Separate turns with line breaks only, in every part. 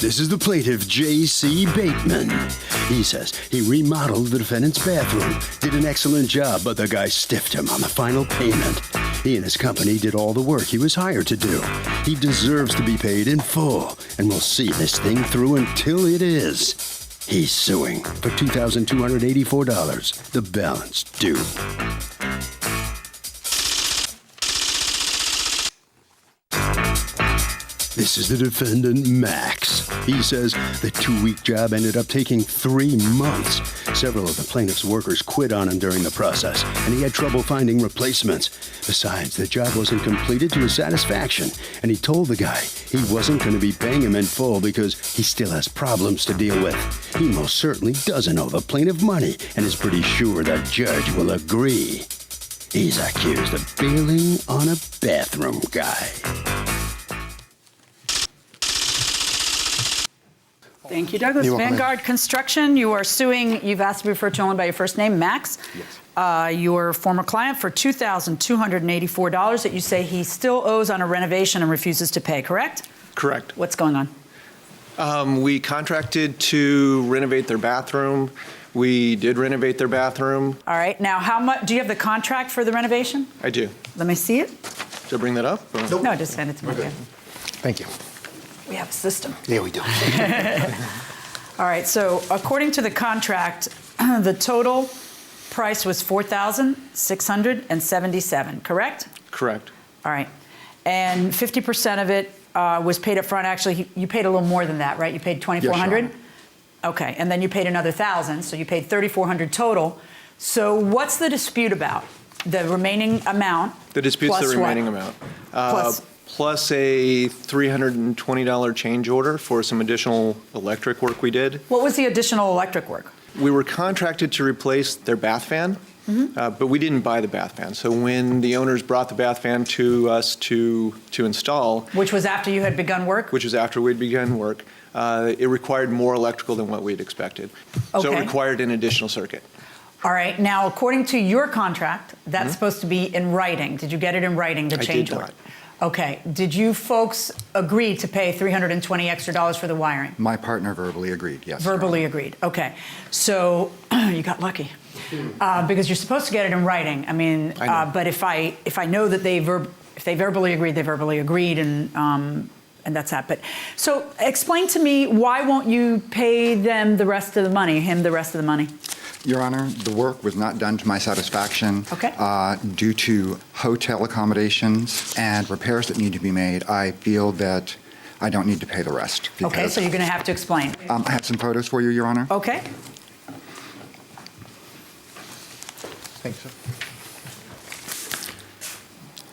This is the plaintiff, J.C. Bateman. He says he remodeled the defendant's bathroom, did an excellent job, but the guy stiffed him on the final payment. He and his company did all the work he was hired to do. He deserves to be paid in full, and we'll see this thing through until it is. He's suing for $2,284, the balance due. This is the defendant, Max. He says the 2-week job ended up taking 3 months. Several of the plaintiff's workers quit on him during the process, and he had trouble finding replacements. Besides, the job wasn't completed to his satisfaction, and he told the guy he wasn't going to be paying him in full because he still has problems to deal with. He most certainly doesn't owe the plaintiff money and is pretty sure the judge will agree. He's accused of bailing on a bathroom guy.
Thank you, Douglas. Vanguard Construction, you are suing, you've asked to be referred to only by your first name, Max.
Yes.
Your former client for $2,284 that you say he still owes on a renovation and refuses to pay, correct?
Correct.
What's going on?
We contracted to renovate their bathroom. We did renovate their bathroom.
All right. Now, how much, do you have the contract for the renovation?
I do.
Let me see it.
Should I bring that up?
Nope. No, just send it to me.
Thank you.
We have a system.
Yeah, we do.
All right, so according to the contract, the total price was $4,677, correct?
Correct.
All right, and 50% of it was paid up front. Actually, you paid a little more than that, right? You paid $2,400?
Yes,
okay, and then you paid another $1,000, so you paid $3,400 total. So what's the dispute about? The remaining amount?
The dispute's the remaining amount. Plus a $320 change order for some additional electric work we did.
What was the additional electric work?
We were contracted to replace their bath fan, but we didn't buy the bath fan. So when the owners brought the bath fan to us to install...
Which was after you had begun work?
Which was after we'd begun work. It required more electrical than what we'd expected.
Okay.
So it required an additional circuit.
All right. Now, according to your contract, that's supposed to be in writing. Did you get it in writing, the change order?
I did not.
Okay. Did you folks agree to pay $320 extra for the wiring?
My partner verbally agreed, yes.
Verbally agreed. Okay. So you got lucky because you're supposed to get it in writing. I mean, but if I know that if they verbally agreed, they verbally agreed, and that's that. But so explain to me, why won't you pay them the rest of the money, him the rest of the money?
Your Honor, the work was not done to my satisfaction.
Okay.
Due to hotel accommodations and repairs that need to be made, I feel that I don't need to pay the rest.
Okay, so you're going to have to explain.
I have some photos for you, Your Honor.
Okay.
Thanks, sir.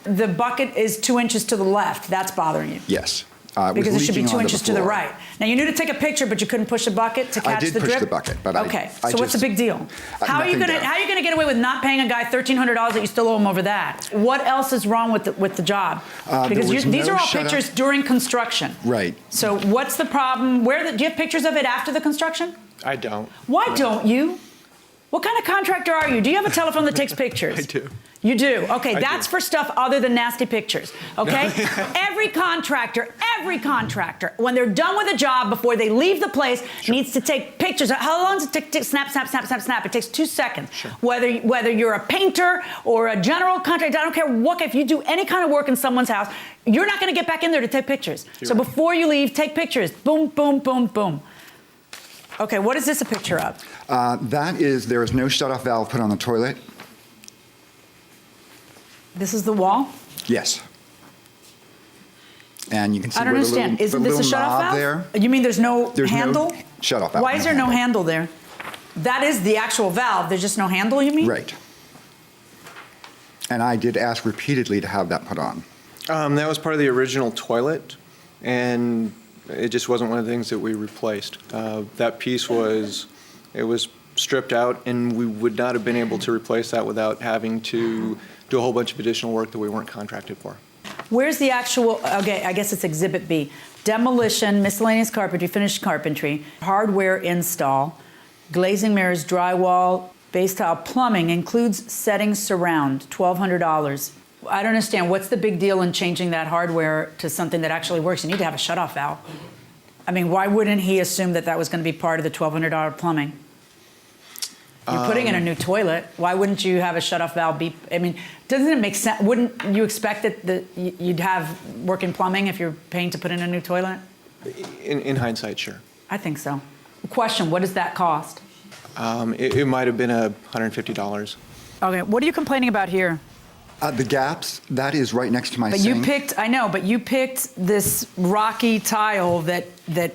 The bucket is 2 inches to the left. That's bothering you.
Yes.
Because it should be 2 inches to the
floor.
right. Now, you knew to take a picture, but you couldn't push the bucket to catch the drip?
I did push the bucket, but
okay.
I
So what's the big deal? How are you going to get away with not paying a guy $1,300 that you still owe him over that? What else is wrong with the job? Because these are all pictures during construction.
Right.
So what's the problem? Do you have pictures of it after the construction?
I don't.
Why don't you? What kind of contractor are you? Do you have a telephone that takes pictures?
I do.
You do? Okay, that's
do.
for stuff other than nasty pictures, okay? Every contractor, when they're done with a job, before they leave the place, needs to take pictures. How long does it take? Snap, snap, snap, snap, snap. It takes 2 seconds.
Sure.
Whether you're a painter or a general contractor, I don't care what, if you do any kind of work in someone's house, you're not gonna get back in there to take pictures. So before you leave, take pictures. Boom, boom, boom, boom. Okay, what is this a picture of?
There is no shut-off valve put on the toilet.
This is the wall?
Yes. And you can see
I don't understand. Isn't this a shut-off valve?
There.
You mean there's no handle?
No shut-off valve.
Why is there no handle there? That is the actual valve. There's just no handle, you mean?
Right. And I did ask repeatedly to have that put on.
That was part of the original toilet, and it just wasn't one of the things that we replaced. That piece was stripped out, and we would not have been able to replace that without having to do a whole bunch of additional work that we weren't contracted for.
Where's the actual, okay, I guess it's Exhibit B. Demolition, miscellaneous carpentry, finished carpentry, hardware install, glazing mirrors, drywall, base tile, plumbing, includes setting surround, $1,200. I don't understand. What's the big deal in changing that hardware to something that actually works? You need to have a shutoff valve. I mean, why wouldn't he assume that that was going to be part of the $1,200 plumbing? You're putting in a new toilet. Why wouldn't you have a shutoff valve be? I mean, doesn't it make sense? Wouldn't you expect that you'd have working plumbing if you're paying to put in a new toilet?
In hindsight, sure.
I think so. Question, what does that cost?
It might have been $150.
Okay, what are you complaining about here?
The gaps, that is right next to my
But
sink.
you picked, I know, but you picked this rocky tile that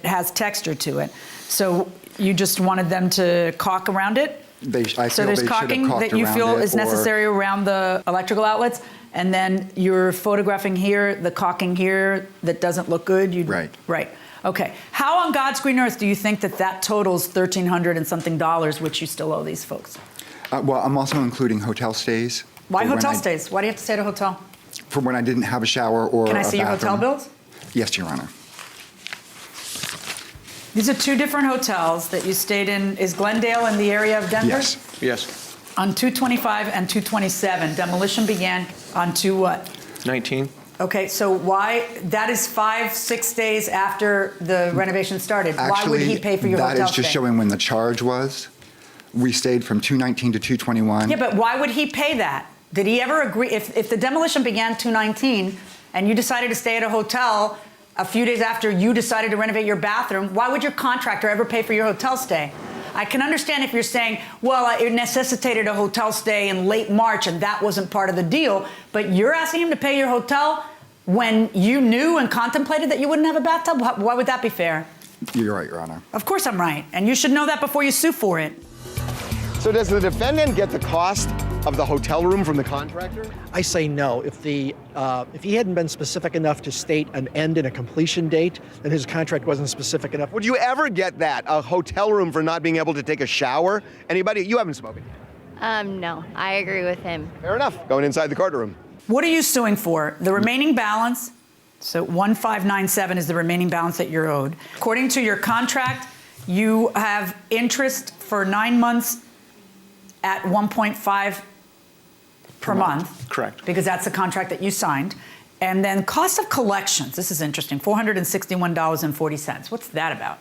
has texture to it. So you just wanted them to caulk around it? So there's caulking that you feel is necessary around the electrical outlets, and then you're photographing here, the caulking here that doesn't look good?
Right.
Right. Okay. How on God's green earth do you think that totals $1,300 and something, which you still owe these folks?
Well, I'm also including hotel stays.
Why hotel stays? Why do you have to stay at a hotel?
For when I didn't have a shower or a bathroom.
Can I see your hotel bills?
Yes, Your Honor.
These are two different hotels that you stayed in. Is Glendale in the area of Denver?
Yes.
Yes.
On 225 and 227, demolition began on 2 what?
19.
Okay, so why, that is 5-6 days after the renovation started. Why would he pay for your hotel stay?
That is just showing when the charge was. We stayed from 219 to 221.
Yeah, but why would he pay that? Did he ever agree, if the demolition began 219 and you decided to stay at a hotel a few days after you decided to renovate your bathroom, why would your contractor ever pay for your hotel stay? I can understand if you're saying, well, it necessitated a hotel stay in late March and that wasn't part of the deal, but you're asking him to pay your hotel when you knew and contemplated that you wouldn't have a bathtub? Why would that be fair?
You're right, Your Honor.
Of course I'm right, and you should know that before you sue for it.
So does the defendant get the cost of the hotel room from the contractor?
I say no. If he hadn't been specific enough to state an end and a completion date, then his contract wasn't specific enough.
Would you ever get that, a hotel room for not being able to take a shower? Anybody? You haven't spoken.
No, I agree with him.
Fair enough. Going inside the courtroom.
What are you suing for? The remaining balance, so 1597 is the remaining balance that you're owed. According to your contract, you have interest for 9 months at 1.5 per month.
Correct.
Because that's the contract that you signed. And then cost of collections, this is interesting, $461.40. What's that about?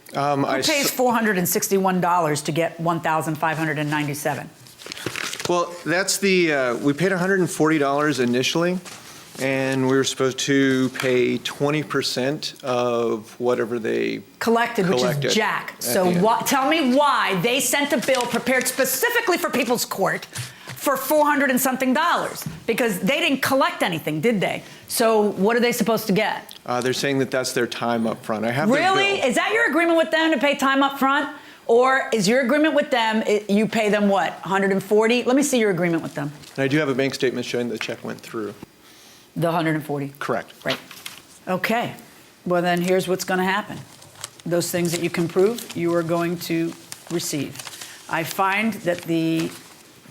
Who pays $461 to get $1,597?
Well, that's we paid $140 initially, and we were supposed to pay 20% of whatever they
collected, which is jack. So tell me why they sent a bill prepared specifically for People's Court for $400 and something, because they didn't collect anything, did they? So what are they supposed to get?
They're saying that that's their time up front. I have their
Really?
bill.
Is that your agreement with them to pay time up front? Or is your agreement with them, you pay them what, 140? Let me see your agreement with them.
And I do have a bank statement showing the check went through.
The 140?
Correct.
Right. Okay. Well, then here's what's going to happen. Those things that you can prove, you are going to receive. I find that the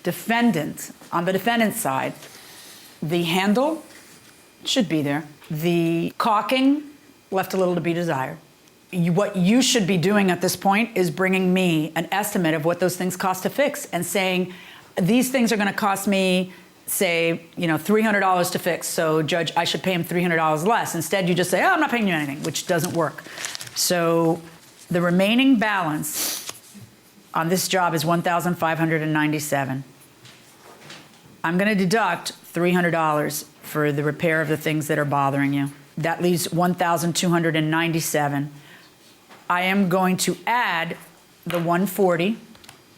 defendant, on the defendant's side, the handle should be there. The caulking left a little to be desired. What you should be doing at this point is bringing me an estimate of what those things cost to fix and saying, these things are going to cost me, say, $300 to fix. So, Judge, I should pay him $300 less. Instead, you just say, oh, I'm not paying you anything, which doesn't work. So the remaining balance on this job is $1,597. I'm going to deduct $300 for the repair of the things that are bothering you. That leaves $1,297. I am going to add the $140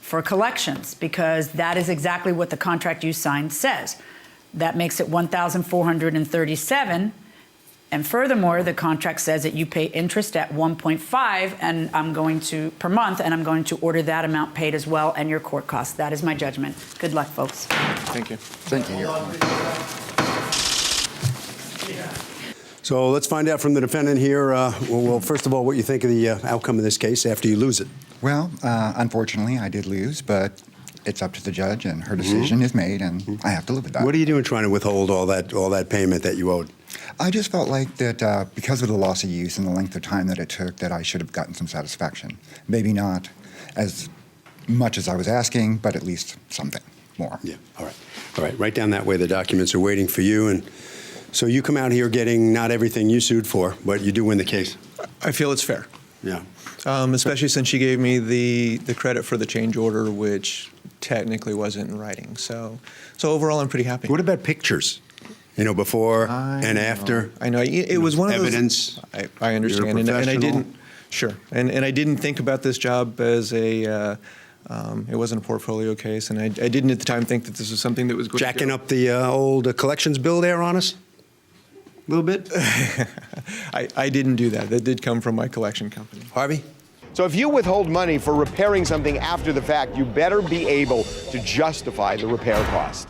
for collections because that is exactly what the contract you signed says. That makes it $1,437. And furthermore, the contract says that you pay interest at 1.5 and I'm going to per month, and I'm going to order that amount paid as well and your court costs. That is my judgment. Good luck, folks.
Thank you.
Thank you, Your Honor.
So let's find out from the defendant here, well, first of all, what you think of the outcome of this case after you lose it.
Well, unfortunately, I did lose, but it's up to the judge, and her decision is made, and I have to live with that.
What are you doing trying to withhold all that payment that you owed?
I just felt like that because of the loss of use and the length of time that it took, that I should have gotten some satisfaction. Maybe not as much as I was asking, but at least something more.
Yeah, all right. All right, right down that way. The documents are waiting for you, and so you come out here getting not everything you sued for, but you do win the case.
I feel it's fair,
Yeah.
especially since she gave me the credit for the change order, which technically wasn't in writing. So overall, I'm pretty happy.
What about pictures? Before and after?
I know it was one of those
evidence.
I understand,
You're a
and I
professional.
didn't. Sure, and I didn't think about this job as a. It wasn't a portfolio case, and I didn't at the time think that this was something that was going
Jacking
to
up the old collections bill there on us? A little bit?
I didn't do that. That did come from my collection company.
Harvey?
So if you withhold money for repairing something after the fact, you better be able to justify the repair cost.